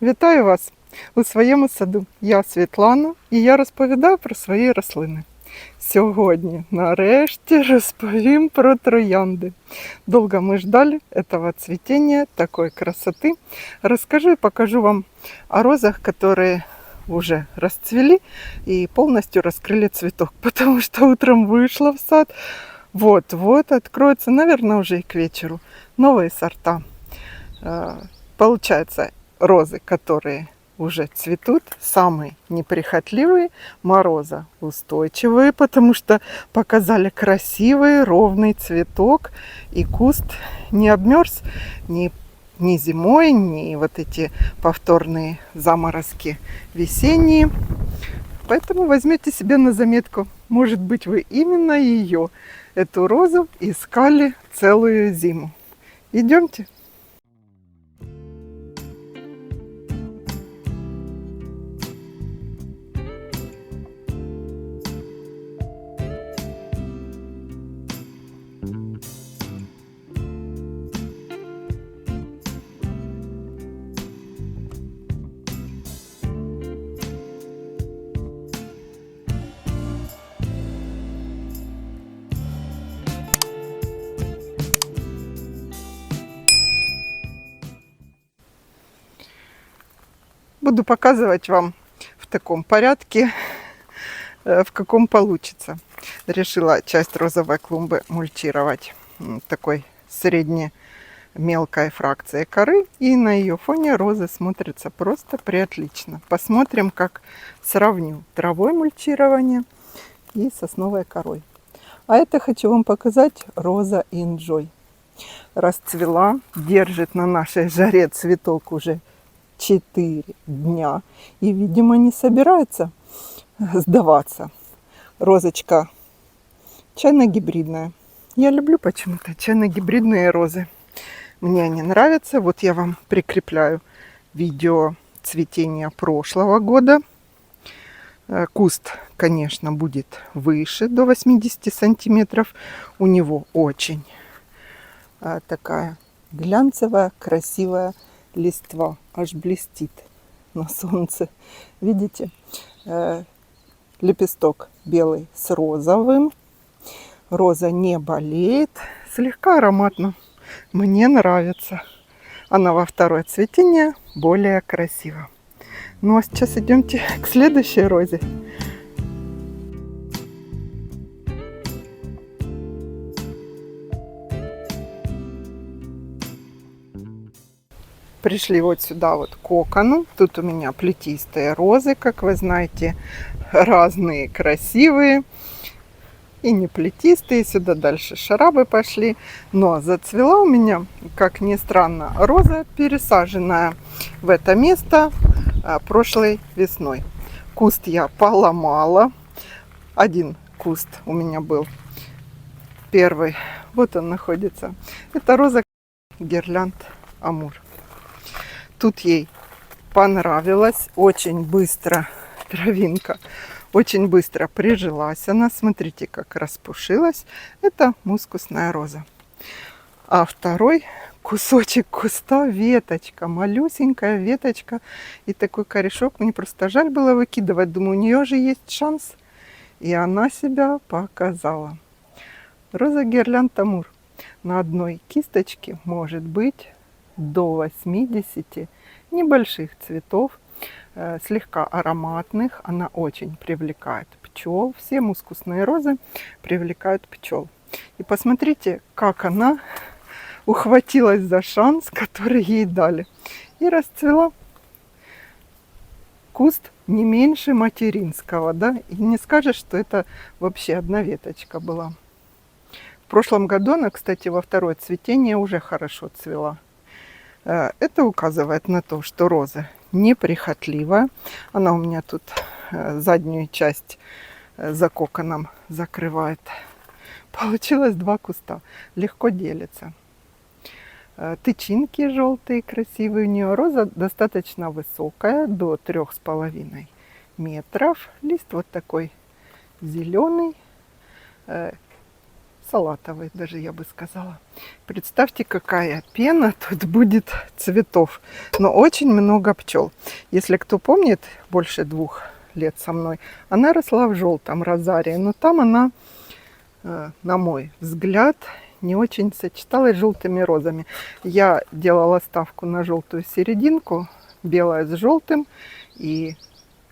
Вітаю вас у своєму саду. Я Світлана і я розповідаю про свої рослини. Сьогодні, нарешті, розповім про троянди. Долго мы ждали этого цветения, такой красоты. Расскажу и покажу вам о розах, которые уже расцвели и полностью раскрыли цветок. Потому что утром вышла в сад, вот-вот откроются, наверное, уже и к вечеру, новые сорта. Получается, розы, которые уже цветут, самые неприхотливые, морозоустойчивые, потому что показали красивый ровный цветок, и куст не обмерз ни зимой, ни вот эти повторные заморозки весенние. Поэтому возьмите себе на заметку, может быть, вы именно ее, эту розу, искали целую зиму. Идемте. Буду показывать вам в таком порядке, в каком получится. Решила часть розовой клумбы мульчировать такой средне мелкой фракцией коры. И на ее фоне розы смотрятся просто преотлично. Посмотрим, как сравню травой мульчирование и сосновой корой. А это хочу вам показать роза Enjoy. Расцвела, держит на нашей жаре цветок уже 4 дня и, видимо, не собирается сдаваться. Розочка чайно-гибридная. Я люблю почему-то чайно-гибридные розы. Мне они нравятся. Вот я вам прикрепляю видео цветения прошлого года. Куст, конечно, будет выше, до 80 сантиметров. У него очень такая глянцевая, красивая листва, аж блестит на солнце. Видите? Лепесток белый с розовым. Роза не болеет. Слегка ароматно. Мне нравится. Она во второе цветение более красива. Ну а сейчас идемте к следующей розе. Пришли вот сюда вот к окону. Тут у меня плетистые розы, как вы знаете, разные, красивые. И не плетистые, сюда дальше шарабы пошли. Но зацвела у меня, как ни странно, роза, пересаженная в это место прошлой весной. Куст я поломала. Один куст у меня был первый. Вот он находится. Это роза Гирлянд Амур. Тут ей понравилось. Очень быстро травинка. Очень быстро прижилась она. Смотрите, как распушилась. Это мускусная роза. А второй кусочек куста, веточка, малюсенькая веточка. И такой корешок. Мне просто жаль было выкидывать. Думаю, у нее же есть шанс. И она себя показала. Роза Гирлянд Амур. На одной кисточке может быть до 80 небольших цветов, слегка ароматных. Она очень привлекает пчел. Все мускусные розы привлекают пчел. И посмотрите, как она ухватилась за шанс, который ей дали. И расцвела. Куст не меньше материнского, да? И не скажешь, что это вообще одна веточка была. В прошлом году она, кстати, во второе цветение уже хорошо цвела. Это указывает на то, что роза неприхотливая. Она у меня тут заднюю часть за коконом закрывает. Получилось 2 куста. Легко делится. Тычинки желтые, красивые у нее. Роза достаточно высокая, до 3,5 метров. Лист вот такой зеленый. салатовый даже, я бы сказала. Представьте, какая пена тут будет цветов. Но очень много пчел. Если кто помнит, больше 2 лет со мной, она росла в желтом розарии. Но там она, на мой взгляд, не очень сочеталась с желтыми розами. Я делала ставку на желтую серединку, белая с желтым и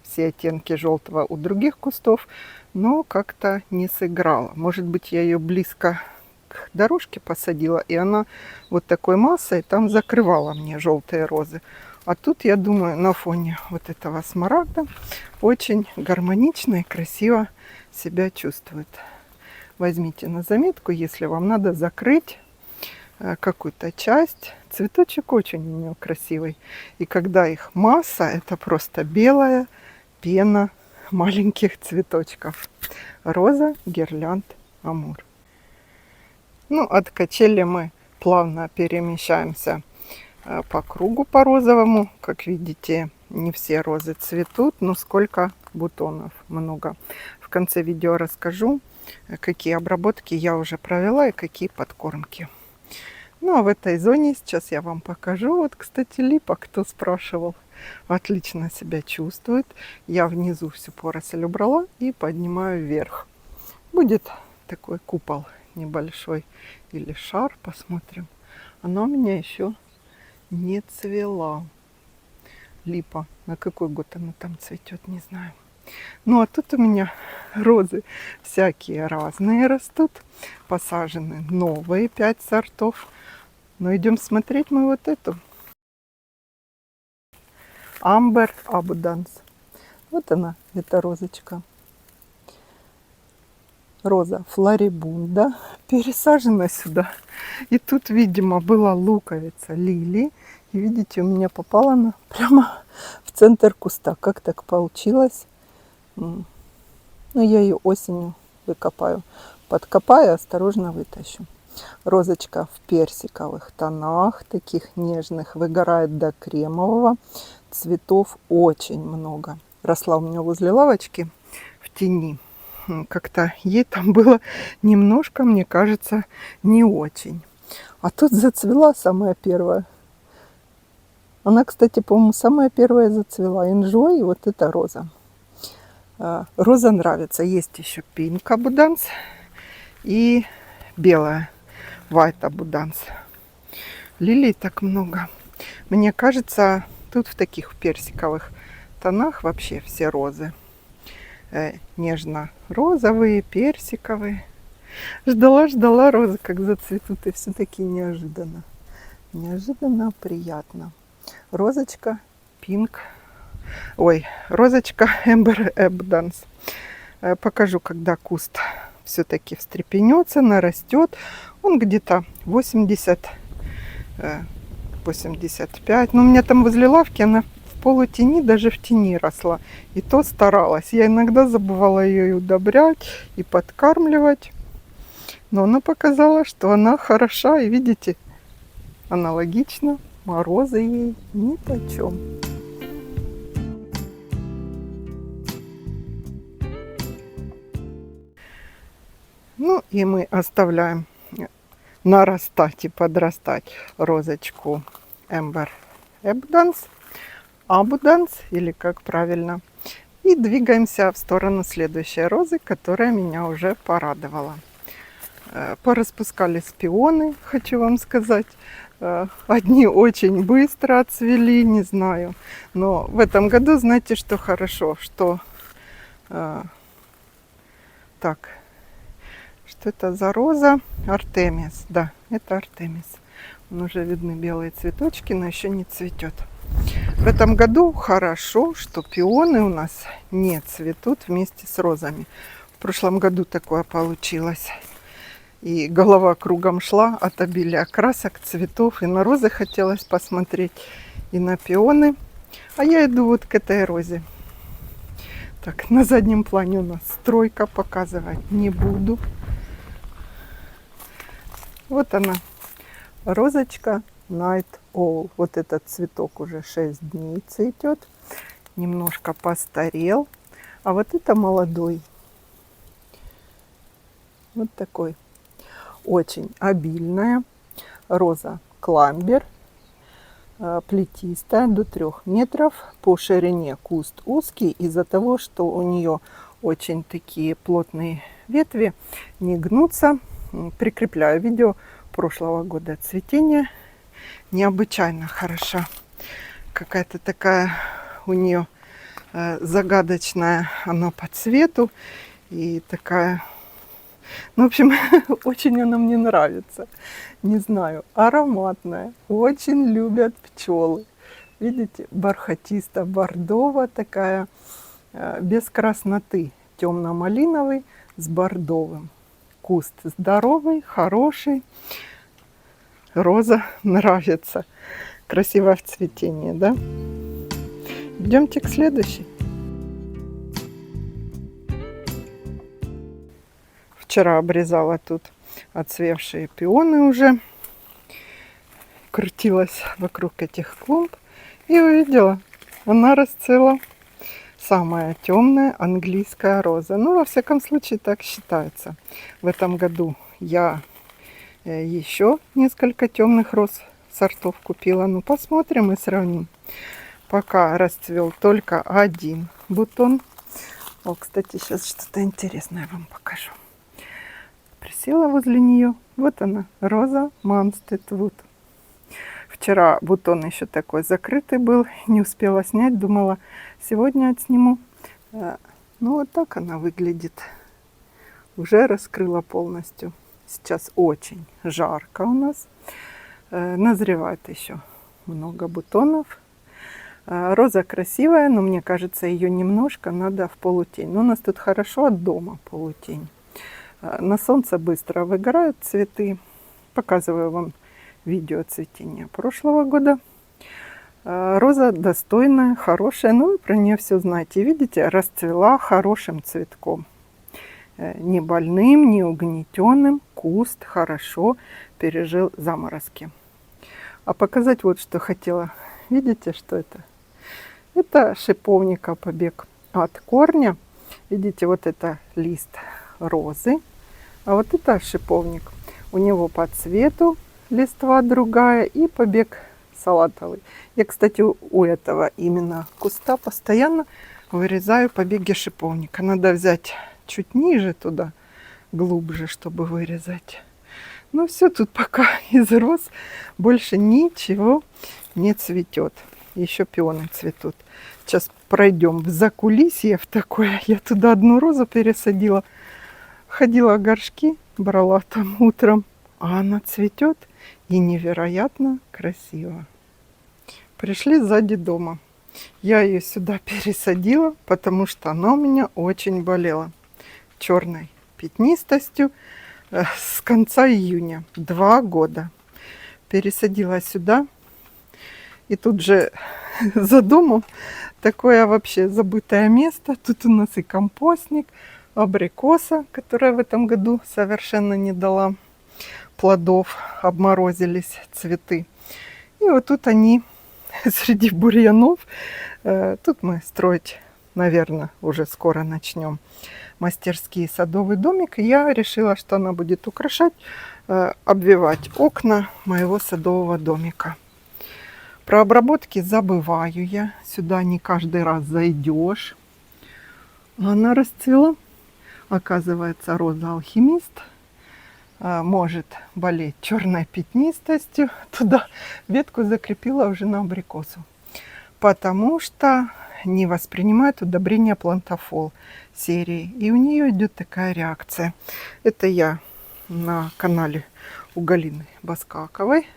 все оттенки желтого у других кустов, но как-то не сыграла. Может быть, я ее близко к дорожке посадила, и она вот такой массой там закрывала мне желтые розы. А тут, я думаю, на фоне вот этого смарагда очень гармонично и красиво себя чувствует. Возьмите на заметку, если вам надо закрыть какую-то часть. Цветочек очень у нее красивый. И когда их масса, это просто белая пена маленьких цветочков. Роза гирлянд амур. Ну, от качели мы плавно перемещаемся по кругу по розовому. Как видите, не все розы цветут, но сколько бутонов много. В конце видео расскажу, какие обработки я уже провела и какие подкормки. Ну, а в этой зоне сейчас я вам покажу. Вот, кстати, липа, кто спрашивал, отлично себя чувствует. Я внизу всю поросль убрала и поднимаю вверх. Будет такой купол небольшой или шар, посмотрим. Она у меня еще не цвела. Липа. На какой год она там цветет, не знаю. Ну, а тут у меня розы всякие разные растут. Посажены новые 5 сортов. Но идем смотреть мы вот эту. Amber Abundance. Вот она, эта розочка. Роза флорибунда. Пересажена сюда. И тут, видимо, была луковица лилии. И видите, у меня попала она прямо в центр куста. Как так получилось? Ну, я ее осенью выкопаю. Подкопаю, осторожно вытащу. Розочка в персиковых тонах, таких нежных, выгорает до кремового. Цветов очень много. Росла у меня возле лавочки в тени. Как-то ей там было немножко, мне кажется, не очень. А тут зацвела самая первая. Она, кстати, по-моему, самая первая зацвела. Enjoy, и вот эта роза. Роза нравится. Есть еще Pink Abundance и белая White Abundance. Лилий так много. Мне кажется, тут в таких персиковых тонах вообще все розы. Нежно-розовые, персиковые. Ждала розы, как зацветут, и все-таки неожиданно. Неожиданно приятно. Розочка Pink. Ой, розочка Amber Abundance. Покажу, когда куст все-таки встрепенется, нарастет. Он где-то 85. Но у меня там возле лавки она в полутени, даже в тени росла. И то старалась. Я иногда забывала ее и удобрять, и подкармливать. Но она показала, что она хороша. И видите, аналогично морозы ей нипочем. Ну и мы оставляем нарастать и подрастать розочку Amber Abundance, или как правильно. И двигаемся в сторону следующей розы, которая меня уже порадовала. Пораспускались пионы, хочу вам сказать. Одни очень быстро отцвели, не знаю. Но в этом году, знаете, что хорошо, что... Так... Что это за роза? Артемис. Да, это Артемис. Уже видны белые цветочки, но еще не цветет. В этом году хорошо, что пионы у нас не цветут вместе с розами. В прошлом году такое получилось. И голова кругом шла от обилия красок, цветов. И на розы хотелось посмотреть, и на пионы. А я иду вот к этой розе. Так, на заднем плане у нас стройка, показывать не буду. Вот она, розочка Night Owl. Вот этот цветок уже 6 дней цветет. Немножко постарел. А вот это молодой. Вот такой. очень обильная. Роза кламбер, плетистая, до 3 метров. По ширине куст узкий из-за того, что у нее очень такие плотные ветви, не гнутся. Прикрепляю видео прошлого года цветения. Необычайно хороша. Какая-то такая у нее загадочная она по цвету. И такая, ну, в общем, очень она мне нравится. Не знаю, ароматная. Очень любят пчелы. Видите, бархатисто-бордово такая, без красноты. Темно-малиновый с бордовым. Куст здоровый, хороший. Роза нравится. Красиво в цветении, да? Идемте к следующей. Вчера обрезала тут отцвевшие пионы уже. Крутилась вокруг этих клумб и увидела, она расцвела. Самая темная английская роза. Ну, во всяком случае, так считается. В этом году я еще несколько темных роз сортов купила. Ну, посмотрим и сравним. Пока расцвел только один бутон. О, кстати, сейчас что-то интересное вам покажу. Присела возле нее. Вот она, роза Мамстедвуд. Вчера бутон еще такой закрытый был. Не успела снять. Думала, сегодня отсниму. Ну, вот так она выглядит. Уже раскрыла полностью. Сейчас очень жарко у нас. Назревает еще много бутонов. Роза красивая, но мне кажется, ее немножко надо в полутень. Но у нас тут хорошо от дома полутень. На солнце быстро выгорают цветы. Показываю вам видео цветения прошлого года. Роза достойная, хорошая. Ну, вы про нее все знаете. Видите, расцвела хорошим цветком. Не больным, не угнетенным. Куст хорошо пережил заморозки. А показать вот что хотела. Видите, что это? Это шиповника побег от корня. Видите, вот это лист розы. А вот это шиповник. У него по цвету листва другая и побег салатовый. Я, кстати, у этого именно куста постоянно вырезаю побеги шиповника. Надо взять чуть ниже туда, глубже, чтобы вырезать. Ну все, тут пока из роз больше ничего не цветет. Еще пионы цветут. Сейчас пройдем в закулисье в такое. Я туда одну розу пересадила. Ходила в горшки, брала там утром. А она цветет и невероятно красиво. Пришли сзади дома. Я ее сюда пересадила, потому что она у меня очень болела. Черной пятнистостью с конца июня. 2 года. Пересадила сюда. И тут же за домом такое вообще забытое место. Тут у нас и компостник, абрикоса, которая в этом году совершенно не дала плодов. Обморозились цветы. И вот тут они среди бурьянов. Тут мы строить, наверное, уже скоро начнем мастерский садовый домик. И я решила, что она будет украшать, обвивать окна моего садового домика. Про обработки забываю я. Сюда не каждый раз зайдешь. Она расцвела. Оказывается, роза алхимист может болеть черной пятнистостью. Туда ветку закрепила уже на абрикосу. Потому что не воспринимает удобрение плантафол серии. И у нее идет такая реакция. Это я на канале у Галины Баскаковой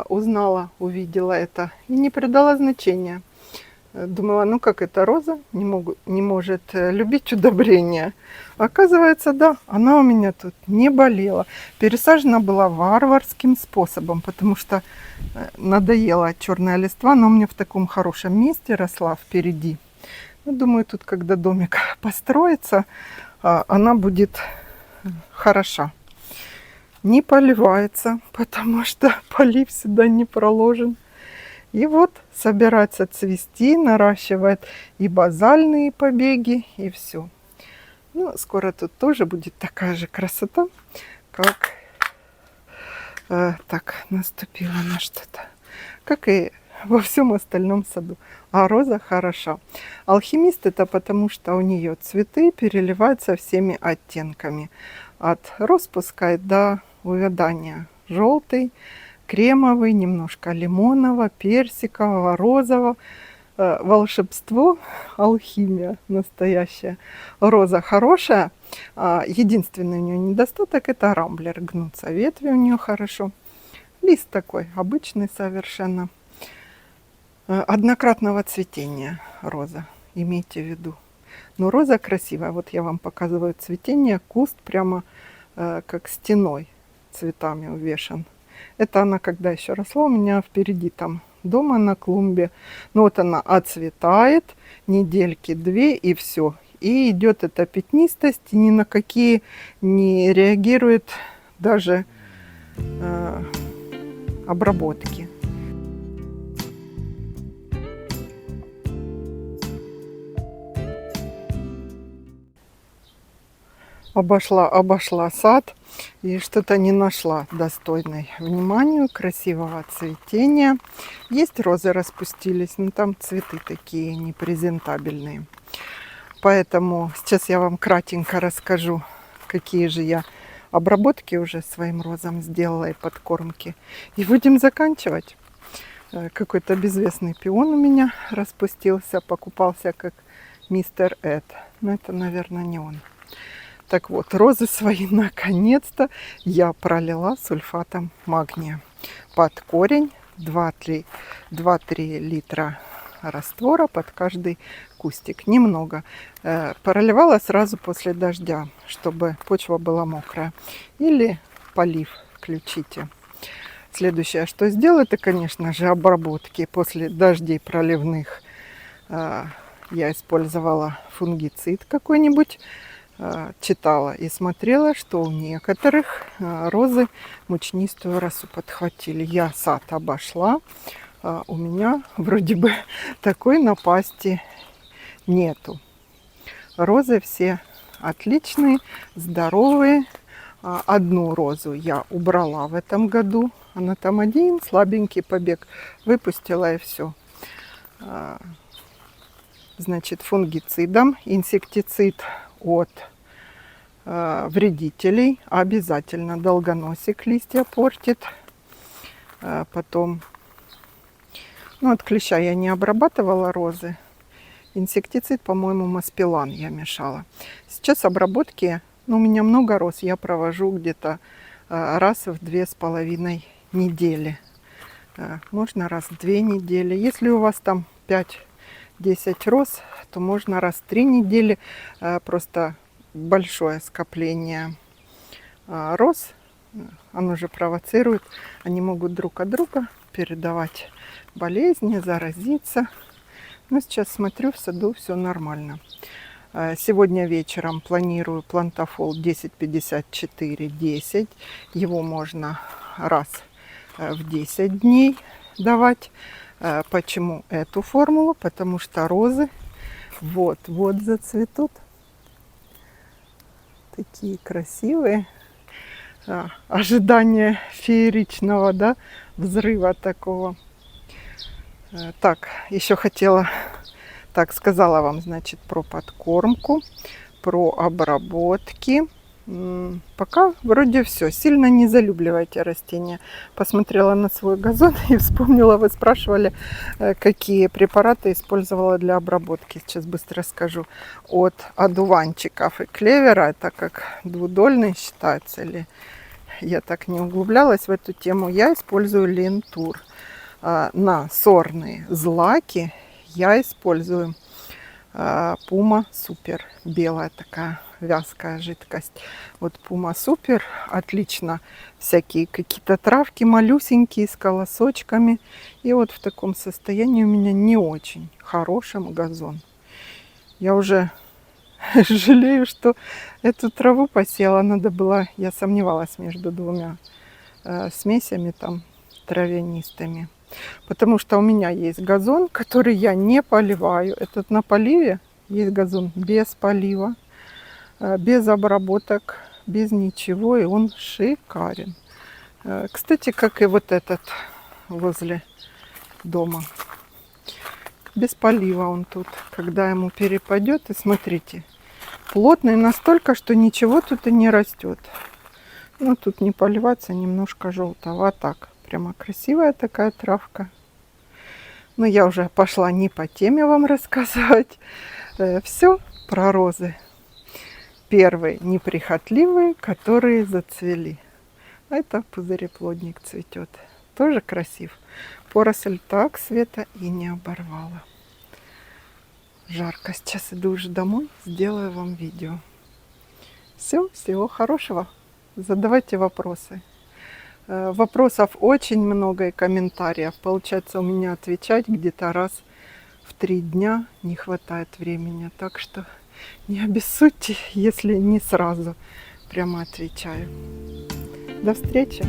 узнала, увидела это и не придала значения. Думала, ну как это роза не может любить удобрения. Оказывается, да, она у меня тут не болела. Пересажена была варварским способом, потому что надоела черная листва, но у меня в таком хорошем месте росла впереди. Ну, думаю, тут, когда домик построится, она будет хороша. Не поливается, потому что полив сюда не проложен. И вот собирается цвести, наращивает и базальные побеги, и все. Ну, скоро тут тоже будет такая же красота, как Так, наступила на что-то. Как и во всем остальном саду. А роза хороша. Алхимист это потому, что у нее цветы переливаются всеми оттенками. От распуска до увядания. Желтый, кремовый, немножко лимонного, персикового, розового. Волшебство, алхимия настоящая. Роза хорошая. Единственный у нее недостаток это рамблер. Гнутся ветви у нее хорошо. Лист такой обычный совершенно. Однократного цветения роза, имейте в виду. Но роза красивая. Вот я вам показываю цветение. Куст прямо как стеной цветами увешан. Это она когда еще росла, у меня впереди там дома на клумбе. Ну вот она отцветает, недельки 2 и все. И идет эта пятнистость, и ни на какие не реагирует даже обработки. Обошла сад и что-то не нашла достойной вниманию, красивого цветения. Есть розы распустились, но там цветы такие непрезентабельные. Поэтому сейчас я вам кратенько расскажу, какие же я обработки уже своим розам сделала и подкормки. И будем заканчивать. Какой-то безвестный пион у меня распустился, покупался как мистер Эд. Но это, наверное, не он. Так вот, розы свои наконец-то я пролила сульфатом магния. Под корень 2-3 литра раствора под каждый кустик. Немного. Проливала сразу после дождя, чтобы почва была мокрая. Или полив включите. Следующее, что сделаю, это, конечно же, обработки. После дождей проливных я использовала фунгицид какой-нибудь. Читала и смотрела, что у некоторых розы мучнистую росу подхватили. Я сад обошла, у меня вроде бы такой напасти нету. Розы все отличные, здоровые. Одну розу я убрала в этом году. Она там один слабенький побег. Выпустила и все. Значит, фунгицидом. Инсектицид от вредителей. Обязательно долгоносик листья портит. Потом, ну, от клеща я не обрабатывала розы. Инсектицид, по-моему, маспилан я мешала. Сейчас обработки, ну, у меня много роз, я провожу где-то раз в 2,5 недели. Можно раз в 2 недели. Если у вас там 5-10 роз, то можно раз в 3 недели. Просто большое скопление роз, оно же провоцирует, они могут друг от друга передавать болезни, заразиться. Но сейчас смотрю, в саду все нормально. Сегодня вечером планирую плантафол 1054-10. Его можно раз в 10 дней давать. Почему эту формулу? Потому что розы вот зацветут. Такие красивые. Ожидание фееричного, да, взрыва такого. Так, еще хотела, так, сказала вам, значит, про подкормку, про обработки. Пока вроде все. Сильно не залюбливайте растения. Посмотрела на свой газон и вспомнила, вы спрашивали, какие препараты использовала для обработки. Сейчас быстро скажу. От одуванчиков и клевера, это как двудольный считается, или я так не углублялась в эту тему, я использую Лентур. На сорные злаки я использую Puma Super. Белая такая вязкая жидкость. Вот Puma Super отлично. Всякие какие-то травки малюсенькие с колосочками. И вот в таком состоянии у меня не очень хорошим газон. Я уже жалею, что эту траву посеяла. Надо было, я сомневалась между двумя смесями там травянистыми. Потому что у меня есть газон, который я не поливаю. Этот на поливе. Есть газон без полива, без обработок, без ничего. И он шикарен. Кстати, как и вот этот возле дома. Без полива он тут, когда ему перепадет. И смотрите, плотный настолько, что ничего тут и не растет. Ну, тут не поливаться, немножко желтого. А так, прямо красивая такая травка. Но я уже пошла не по теме вам рассказывать. Все про розы. Первые неприхотливые, которые зацвели. Это пузыреплодник цветет. Тоже красив. Поросль так света и не оборвала. Жарко. Сейчас иду уже домой, сделаю вам видео. Все, всего хорошего. Задавайте вопросы. Вопросов очень много и комментариев. Получается, у меня отвечать где-то раз в 3 дня не хватает времени. Так что не обессудьте, если не сразу прямо отвечаю. До встречи!